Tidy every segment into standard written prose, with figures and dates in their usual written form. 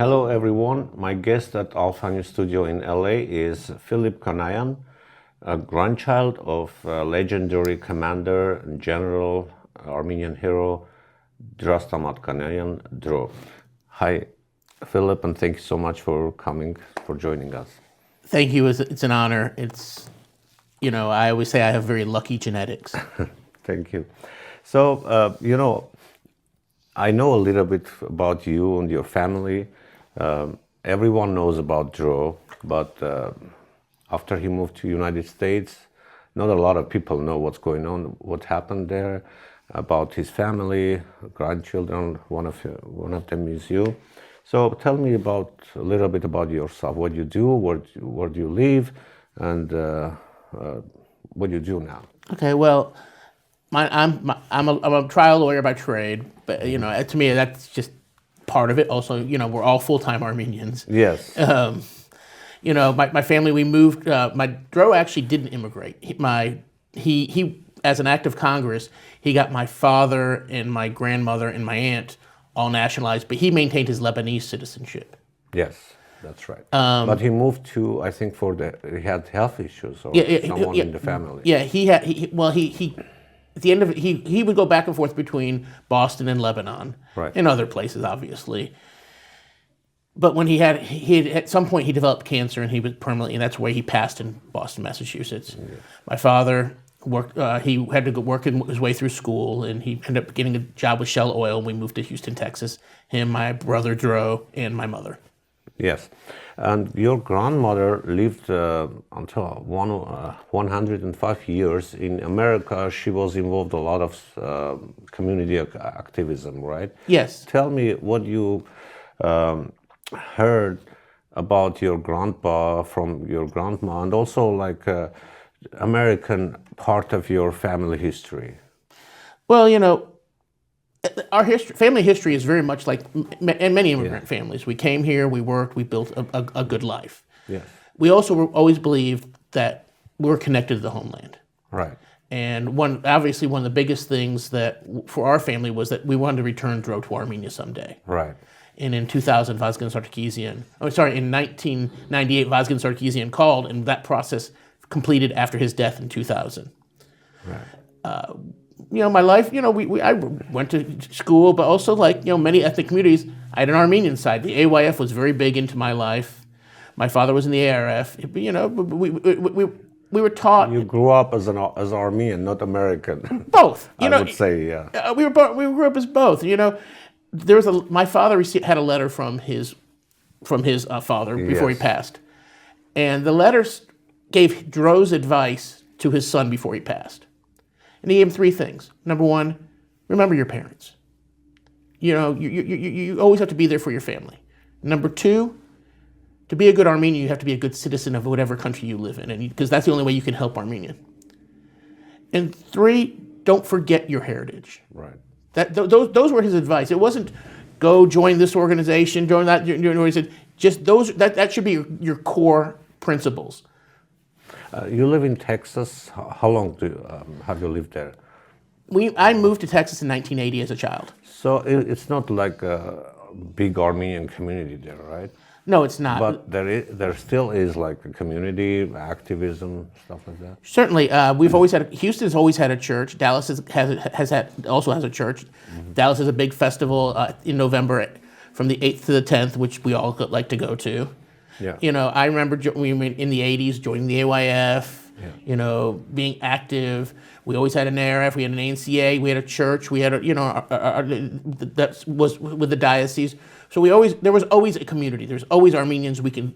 Hello everyone, my guest at ARF Dashnakcutyun studio in LA is Filip Kanaian, a grandchild of legendary commander and general, Armenian hero Drastamat Kanayan. Hi Filip, and thank you so much for coming, for joining us. Thank you, it's an honor. I always say I have very lucky genetics. Thank you. So, I know a little bit about you and your family. Everyone knows about Dro, but after he moved to United States, not a lot of people know what's going on, what happened there, about his family, grandchildren. One of them is you. So tell me a little bit about yourself. What you do, where do you live, and what you do now. Okay, well, I'm a trial lawyer by trade, but to me that's just part of it. Also, we're all full-time Armenians. Yes. My family, we moved. My Dro actually didn't immigrate. He as an act of Congress, he got my father and my grandmother and my aunt all nationalized, but he maintained his Lebanese citizenship. Yes, that's right. But he moved to, I think, he had health issues or someone in the family. Yeah, he at the end of it, he would go back and forth between Boston and Lebanon, right, and other places, obviously. But when he at some point he developed cancer, and he was permanently, and that's where he passed in Boston, Massachusetts. Yeah. My father worked. He had to go work his way through school, and he ended up getting a job with Shell Oil. And we moved to Houston, Texas. Him, my brother Dro, and my mother. Yes, and your grandmother lived until 105 years in America. She was involved a lot of community activism, right? Yes. Tell me what you heard about your grandpa from your grandma, and also like American part of your family history. Well, our family history is very much like many immigrant families. We came here, we worked, we built a good life. Yes. We also always believed that we were connected to the homeland. Right. And one of the biggest things that for our family was that we wanted to return Dro to Armenia someday. Right. And in 2000, in 1998, Vazgen Sarkisian called, and that process completed after his death in 2000. Right. My life, I went to school, but also like, many ethnic communities, I had an Armenian side. The AYF was very big into my life. My father was in the ARF. We were taught. You grew up as Armenian, not American. Both. I would say, yeah. We grew up as both. My father had a letter from his father before he passed. And the letters gave Dro's advice to his son before he passed. And he gave him three things. Number one, remember your parents. You always have to be there for your family. Number two, to be a good Armenian, you have to be a good citizen of whatever country you live in, because that's the only way you can help Armenian. And three, don't forget your heritage. Right. Those were his advice. It wasn't go join this organization, join that organization. Just those. That should be your core principles. You live in Texas. How long have you lived there? I moved to Texas in 1980 as a child. So it's not like a big Armenian community there, right? No, it's not. But there still is like a community activism, stuff like that. Certainly, Houston's always had a church. Dallas also has a church. Mm-hmm. Dallas has a big festival in November from the 8th to the 10th, which we all like to go to. Yeah. I remember in the 80s joining the AYF, being active. We always had an ARF, we had an ANCA, we had a church, we had that was with the diocese. So there was always a community. There's always Armenians we can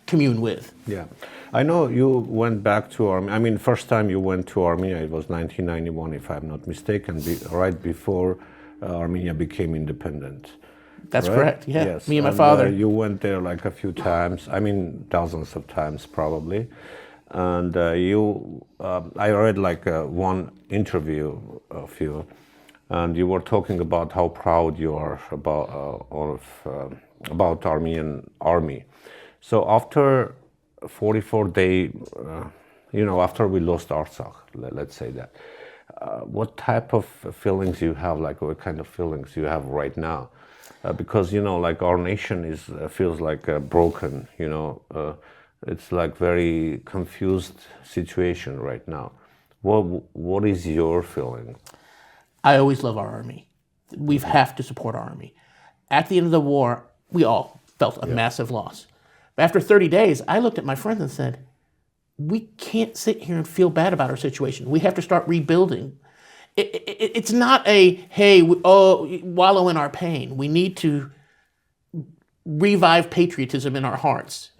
commune with. Yeah. I know you went back to Armenia. I mean, first time you went to Armenia, it was 1991, if I'm not mistaken, right before Armenia became independent. That's right? Correct, yeah. Yes. Me and my father. You went there like a few times, dozens of times probably. And I read like one interview of you, and you were talking about how proud you are about Armenian army. So after 44 days, after we lost Artsakh, let's say that, what type of feelings you have, like what kind of feelings you have right now? Because like our nation is feels like broken. It's like very confused situation right now. What is your feeling? I always love our army. We have to support our army. At the end of the war, we all felt a massive loss. But after 30 days, I looked at my friends and said, we can't sit here and feel bad about our situation. We have to start rebuilding. It's not a, hey, wallow in our pain. We need to revive patriotism in our hearts.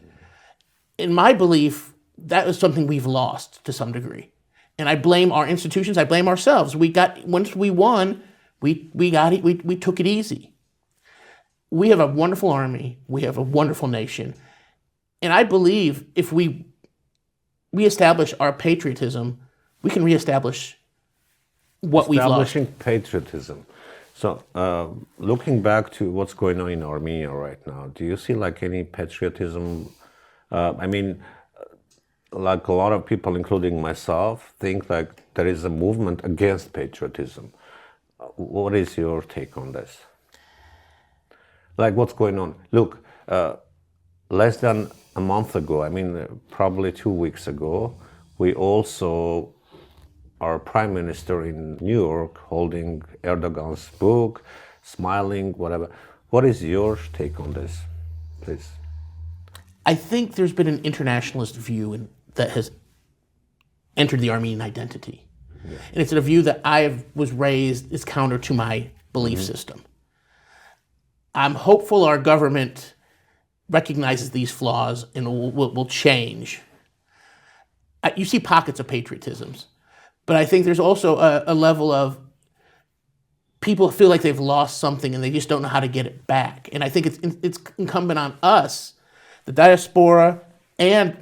In my belief, that is something we've lost to some degree. And I blame our institutions, I blame ourselves. Once we won, we took it easy. We have a wonderful army, we have a wonderful nation. And I believe if we reestablish our patriotism, we can reestablish what we've lost. Establishing patriotism. So, looking back to what's going on in Armenia right now, do you see like any patriotism? Like a lot of people, including myself, think like there is a movement against patriotism. What is your take on this? Like what's going on? Look, less than a month ago, probably 2 weeks ago, we all saw our Prime Minister in New York holding Erdogan's book, smiling, whatever. What is your take on this, please? I think there's been an internationalist view that has entered the Armenian identity. Yeah. And it's a view that I was raised is counter to my belief system. I'm hopeful our government recognizes these flaws and will change. You see pockets of patriotisms, but I think there's also a level of people feel like they've lost something and they just don't know how to get it back. And I think it's incumbent on us, the diaspora, and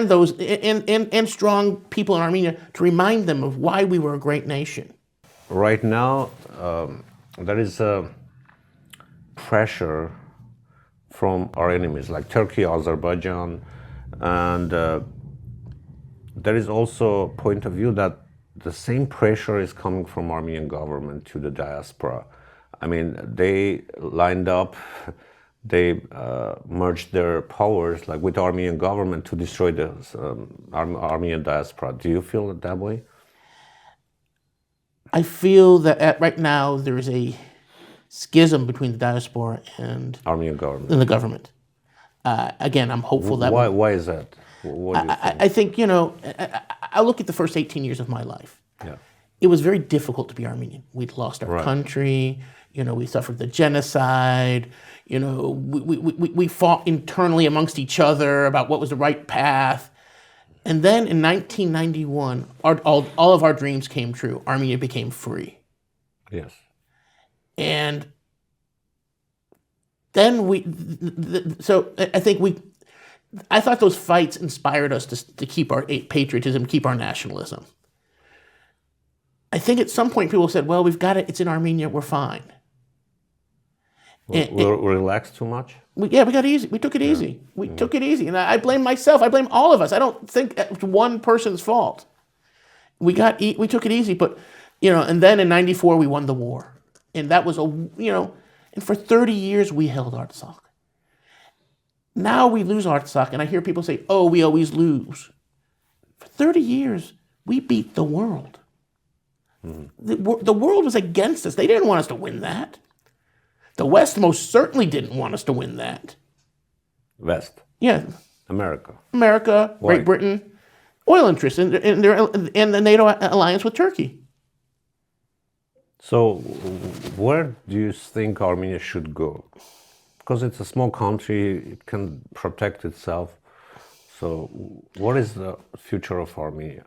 those and strong people in Armenia to remind them of why we were a great nation. Right now, there is a pressure from our enemies like Turkey, Azerbaijan, and there is also a point of view that the same pressure is coming from Armenian government to the diaspora. They lined up, they merged their powers like with Armenian government to destroy the Armenian diaspora. Do you feel it that way? I feel that right now there is a schism between the diaspora and Armenian government. And the government. Again, I'm hopeful that. Why is that? What do you think? I think I look at the first 18 years of my life. Yeah. It was very difficult to be Armenian. We'd lost our country. We suffered the genocide. We fought internally amongst each other about what was the right path. And then in 1991, all of our dreams came true. Armenia became free. Yes. And then I thought those fights inspired us to keep our patriotism, keep our nationalism. I think at some point people said, well, we've got it, it's in Armenia, we're fine. We're relaxed too much? We got easy. We took it easy. We took it easy. And I blame myself. I blame all of us. I don't think it's one person's fault. We took it easy, but, and then in 94 we won the war. And that was and for 30 years we held Artsakh. Now we lose Artsakh, and I hear people say, oh, we always lose. For 30 years, we beat the world. The world was against us. They didn't want us to win that. The West most certainly didn't want us to win that. West? Yeah. America, Great Britain, oil interests, and the NATO alliance with Turkey. So where do you think Armenia should go? Because it's a small country, it can protect itself. So what is the future of Armenia?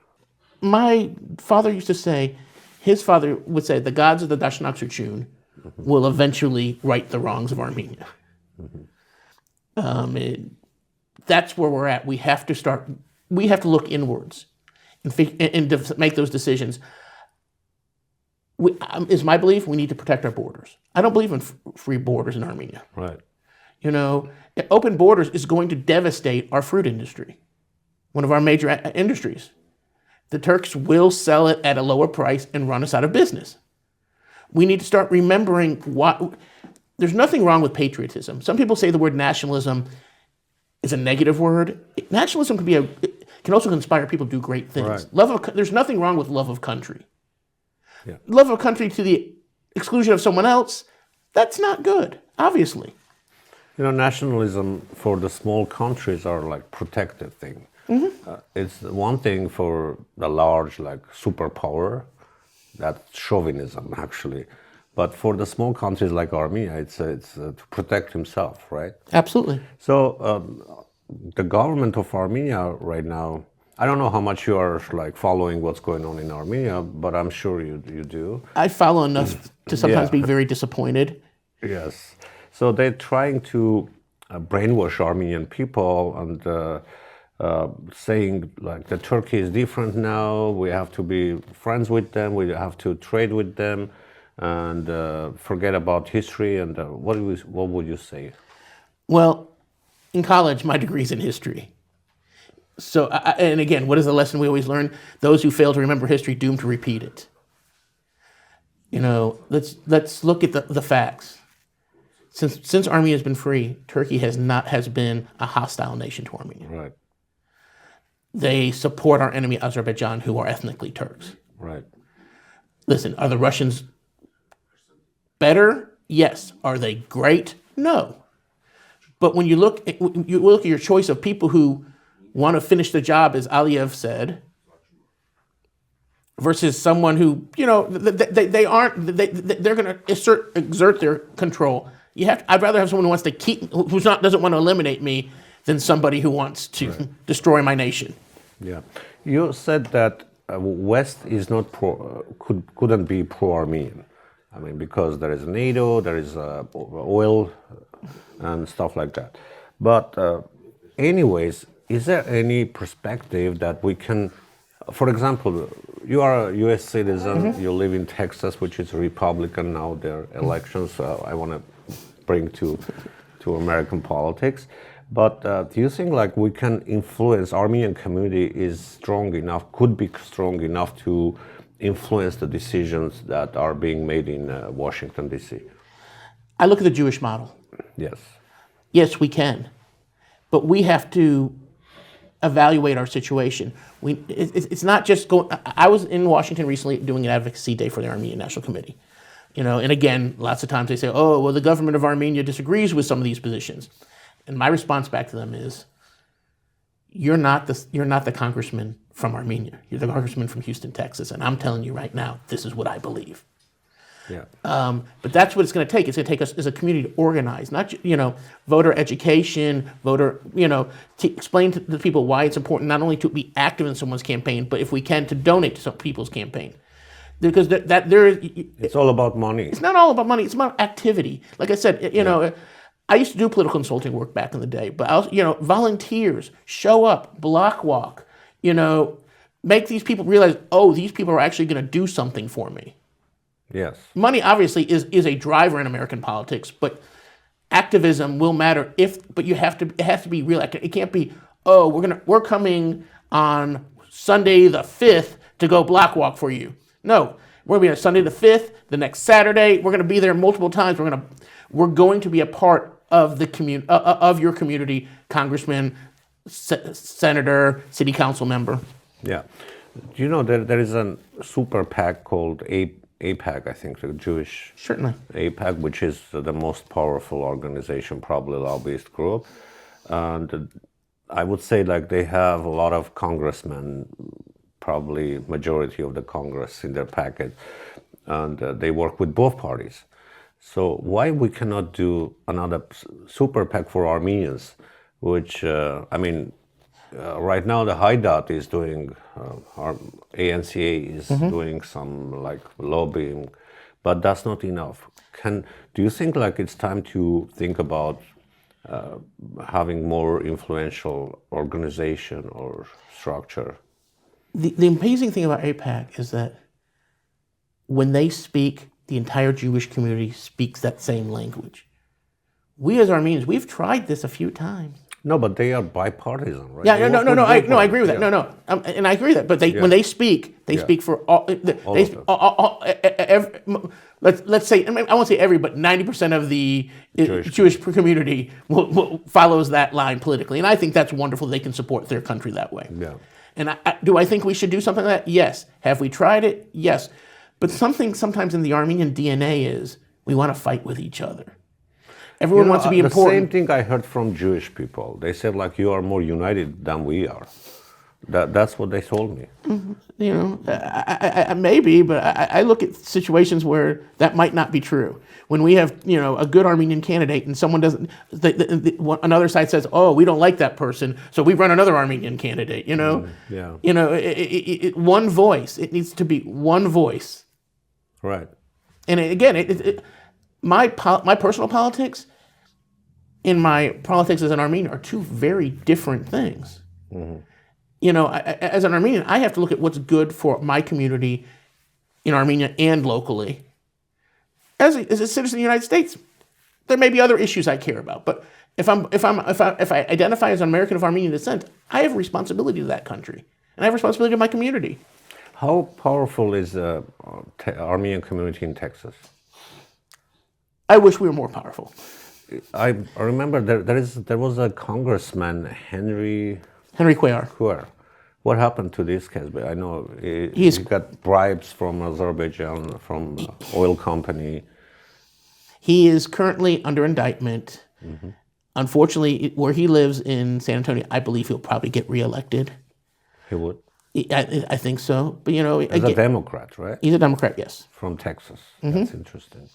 My father used to say, his father would say, the gods of the Dashnakcutyun will eventually right the wrongs of Armenia. That's where we're at. We have to look inwards and make those decisions. Is my belief, we need to protect our borders. I don't believe in free borders in Armenia. Right. Open borders is going to devastate our fruit industry, one of our major industries. the Turks will sell it at a lower price and run us out of business. We need to start remembering what. There's nothing wrong with patriotism. Some people say the word nationalism is a negative word. Nationalism can also inspire people to do great things. Right. There's nothing wrong with love of country. Yeah. Love of country to the exclusion of someone else, that's not good, obviously. Nationalism for the small countries are like protective thing. It's one thing for the large, like superpower, that's chauvinism actually. But for the small countries like Armenia, it's to protect himself, right? Absolutely. So the government of Armenia right now, I don't know how much you are like following what's going on in Armenia, but I'm sure you do. I follow enough to sometimes be very disappointed. Yes. So they're trying to brainwash Armenian people and saying like the Turkey is different now, we have to be friends with them, we have to trade with them, and forget about history. And what would you say? Well, in college, my degree's in history. So, and again, what is the lesson we always learn? Those who fail to remember history, doomed to repeat it. Let's look at the facts. Since Armenia has been free, Turkey has been a hostile nation to Armenia. Right. They support our enemy Azerbaijan, who are ethnically Turks. Right. Listen, are the Russians better? Yes. Are they great? No. But when you look at your choice of people who want to finish the job, as Aliyev said, versus someone who, they're going to exert their control. I'd rather have someone who wants to doesn't want to eliminate me than somebody who wants to destroy my nation. Yeah, you said that West is not couldn't be pro-Armenian. I mean, because there is NATO, there is oil and stuff like that. But anyways, is there any perspective that we can, for example, you are a U.S. citizen, you live in Texas, which is Republican now, their elections, I want to bring to American politics. But do you think like we can influence, Armenian community is strong enough, could be strong enough to influence the decisions that are being made in Washington, D.C.? I look at the Jewish model. Yes. Yes, we can. But we have to evaluate our situation. It's not just going. I was in Washington recently doing an advocacy day for the Armenian National Committee. And again, lots of times they say, oh, well, the government of Armenia disagrees with some of these positions. And my response back to them is, you're not the congressman from Armenia. You're the congressman from Houston, Texas. And I'm telling you right now, this is what I believe. Yeah. But that's what it's going to take. It's going to take us as a community to organize, not voter education, to explain to the people why it's important not only to be active in someone's campaign, but if we can, to donate to some people's campaign. Because it's all about money. It's not all about money. It's about activity. Like I said, I used to do political consulting work back in the day, but volunteers, show up, block walk, make these people realize, oh, these people are actually going to do something for me. Yes. Money obviously is a driver in American politics, but activism will matter but it has to be real. It can't be, oh, we're coming on Sunday the 5th to go block walk for you. No, we're going to be on Sunday the 5th, the next Saturday. We're going to be there multiple times. We're going to be a part of the of your community, congressman, senator, city council member. Yeah. Do you know there is a Superpack called APAC, I think, the Jewish Certainly. APAC, which is the most powerful organization, probably lobbyist group. And I would say like they have a lot of congressmen, probably majority of the Congress in their packet, and they work with both parties. So why we cannot do another super PAC for Armenians, which, right now the Hideout is doing, our ANCA is doing some like lobbying, but that's not enough. Do you think like it's time to think about having more influential organization or structure? The amazing thing about AIPAC is that when they speak, the entire Jewish community speaks that same language. We as Armenians, we've tried this a few times. No, but they are bipartisan, right? Yeah, They no, work no, no, with I, both no, I parties. agree with that. Yeah. No, no, and I agree with that. But they, when they speak for all. All They, of them. let's say, I won't say every, but 90% of the Jewish community follows that line politically, and I think that's wonderful. They can support their country that way. Yeah. And do I think we should do something like that? Yes. Have we tried it? Yes. But something sometimes in the Armenian DNA is we want to fight with each other. Everyone wants to be important. The same thing I heard from Jewish people. They said, like, you are more united than we are. That's what they told me. You know, I maybe, but I look at situations where that might not be true. When we have, you know, a good Armenian candidate and someone doesn't, another side says, oh, we don't like that person, so we run another Armenian candidate, you know? Yeah. You know, one voice. It needs to be one voice. Right. And again, my personal politics and my politics as an Armenian are two very different things. You know, as an Armenian, I have to look at what's good for my community in Armenia and locally. As a citizen of the United States, there may be other issues I care about, but if I identify as an American of Armenian descent, I have a responsibility to that country, and I have a responsibility to my community. How powerful is the Armenian community in Texas? I wish we were more powerful. I remember there was a congressman, Henry Cuellar. What happened to this case? I know he got bribes from Azerbaijan, from oil company. He is currently under indictment. Unfortunately, where he lives in San Antonio, I believe he'll probably get reelected. He would? I think so. But, you know... He's a Democrat, right? He's a Democrat, yes. From Texas. That's interesting.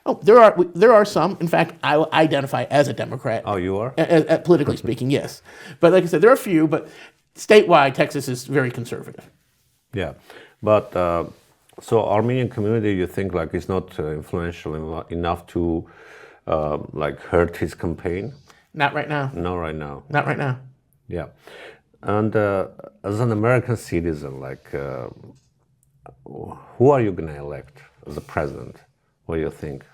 Oh, there are some. In fact, I identify as a Democrat. Oh, you are? Politically speaking, yes. But like I said, there are a few, but statewide, Texas is very conservative. Yeah. But, so Armenian community, you think, like, is not influential enough to, like, hurt his campaign? Not right now. Not right now. Not right now. Yeah. And as an American citizen, like, who are you going to elect as the president? What do you think?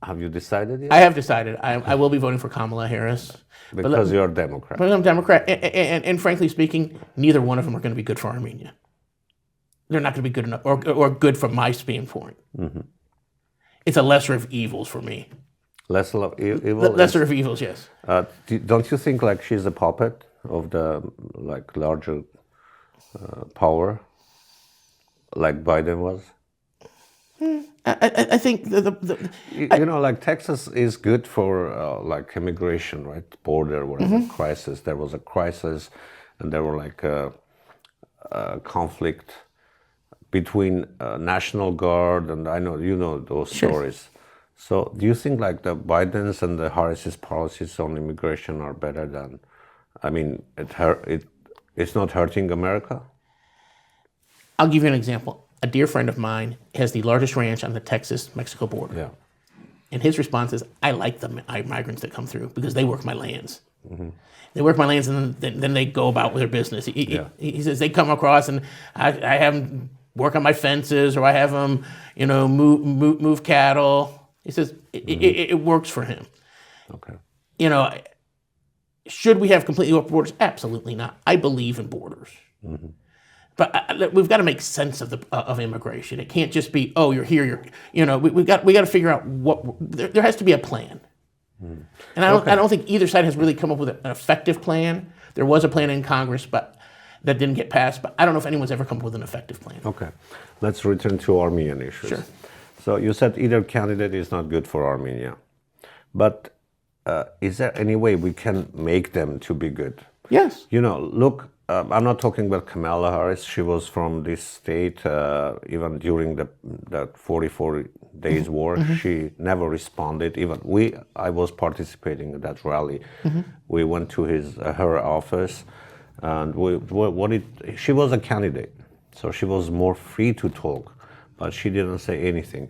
Have you decided yet? I have decided. I will be voting for Kamala Harris. Because you're a Democrat. But I'm a Democrat. And frankly speaking, neither one of them are going to be good for Armenia. They're not going to be good enough or good from my standpoint. It's a lesser of evils for me. Lesser of evil? Lesser of evils, yes. Don't you think like she's a puppet of the like larger power, like Biden was? I think you know, like Texas is good for like immigration, right? Border, whatever crisis. There was a crisis, and there were like a conflict between National Guard and I know you know those stories. So do you think like the Biden's and the Harris's policies on immigration are better than? I mean, it's not hurting America. I'll give you an example. A dear friend of mine has the largest ranch on the Texas-Mexico border. Yeah. And his response is, I like the migrants that come through because they work my lands. They work my lands and then they go about with their business. He says they come across and I have them work on my fences or I have them, you know, move cattle. He says it works for him. Okay. You know, should we have completely open borders? Absolutely not. I believe in borders. But we've got to make sense of immigration. It can't just be, oh, you're here. We got to figure out there has to be a plan. And I don't think either side has really come up with an effective plan. There was a plan in Congress, but that didn't get passed. But I don't know if anyone's ever come up with an effective plan. Okay, let's return to Armenian issues. Sure. So you said either candidate is not good for Armenia, but is there any way we can make them to be good? Yes. You know, look. I'm not talking about Kamala Harris. She was from this state even during the 44 days war. She never responded. I was participating in that rally. We went to her office, and she was a candidate, so she was more free to talk, but she didn't say anything.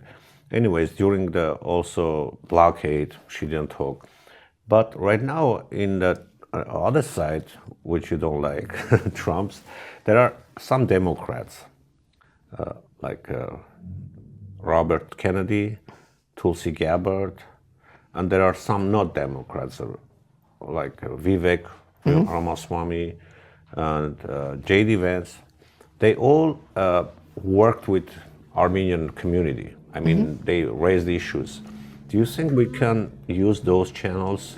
Anyways, during the also blockade, she didn't talk. But right now in the other side, which you don't like, Trump's, there are some Democrats, like Robert Kennedy, Tulsi Gabbard, and there are some not Democrats, like Vivek Ramaswamy and J.D. Vance. They all worked with Armenian community. I mean, they raised issues. Do you think we can use those channels?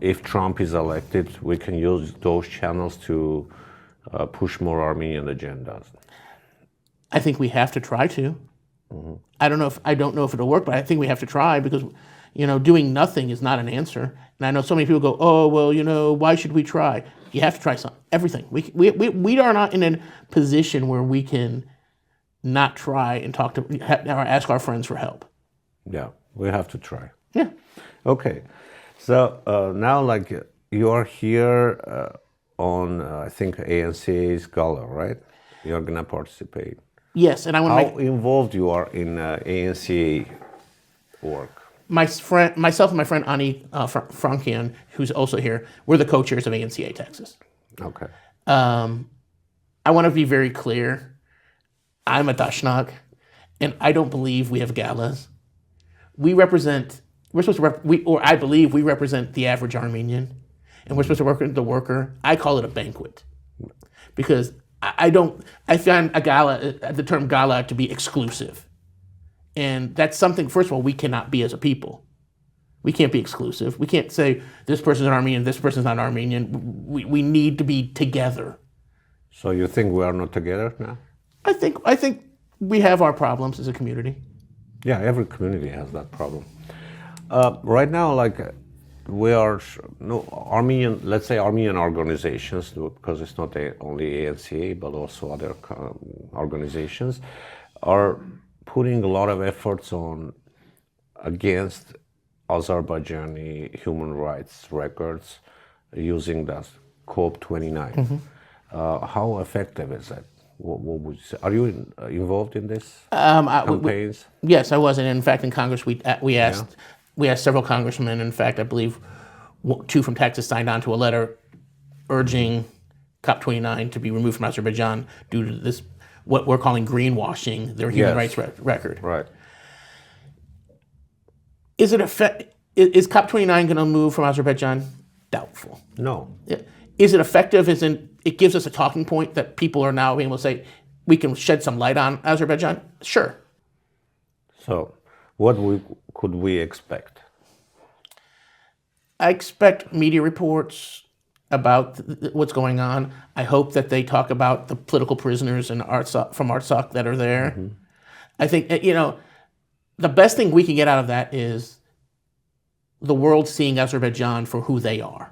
If Trump is elected, we can use those channels to push more Armenian agendas. I think we have to try to. I don't know if it'll work, but I think we have to try because, doing nothing is not an answer. And I know so many people go, "Oh, well, why should we try?" You have to try something, everything. We are not in a position where we can not try and talk to or ask our friends for help. Yeah, we have to try. Yeah. Okay. So now, like, you are here on, I think, ANCA's gala, right? You're going to participate. Yes, and I want to How involved you are in ANCA work? Myself and my friend Ani Frankian, who's also here, we're the co-chairs of ANCA Texas. Okay. I want to be very clear. I'm a Dashnak, and I don't believe we have galas. I believe we represent the average Armenian, and we're supposed to work with the worker. I call it a banquet because I find the term gala to be exclusive. And that's something, first of all, we cannot be as a people. We can't be exclusive. We can't say this person's an Armenian, this person's not Armenian. We need to be together. So you think we are not together now? I think we have our problems as a community. Yeah, every community has that problem. Right now, like, we are Armenian, let's say Armenian organizations, because it's not only ANCA, but also other organizations, are putting a lot of efforts on against Azerbaijani human rights records using the COP 29. How effective is that? What would you say? Are you involved in this campaigns? Yes, I was. And in fact, in Congress, we asked several congressmen. In fact, I believe 2 from Texas signed on to a letter urging COP 29 to be removed from Azerbaijan due to this, what we're calling greenwashing their human rights record. Right. Is COP 29 going to move from Azerbaijan? Doubtful. No. Is it effective? It gives us a talking point that people are now able to say, we can shed some light on Azerbaijan? Sure. So what could we expect? I expect media reports about what's going on. I hope that they talk about the political prisoners from Artsakh that are there. I think, the best thing we can get out of that is the world seeing Azerbaijan for who they are.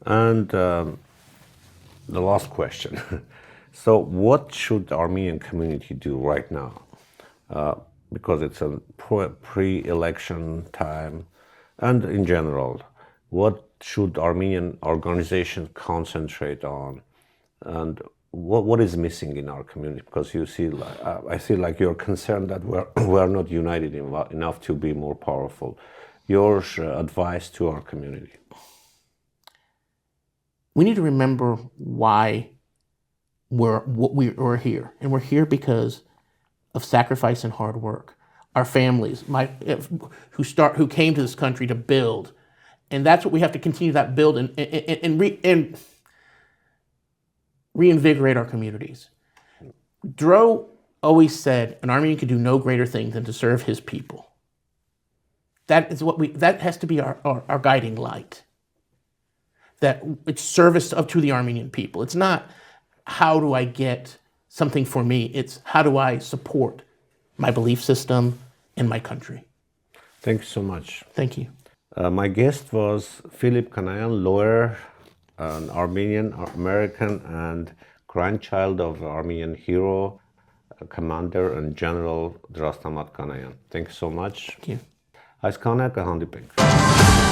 And the last question. So what should the Armenian community do right now? Because it's a pre-election time, and in general, what should Armenian organizations concentrate on? And what is missing in our community? Because you see, I feel like you're concerned that we're not united enough to be more powerful. Your advice to our community? We need to remember why we're here. And we're here because of sacrifice and hard work. Our families, who came to this country to build. And that's what we have to continue that build and reinvigorate our communities. Dro always said an Armenian could do no greater thing than to serve his people. That has to be our guiding light. That it's service to the Armenian people. It's not how do I get something for me. It's how do I support my belief system and my country. Thank you so much. Thank you. My guest was Filip Kanaian, lawyer, an Armenian American and grandchild of Armenian hero, Commander and General Drastamat Kanayan. Thank you so much. Thank you. Այս կանայքը հանդիպենք։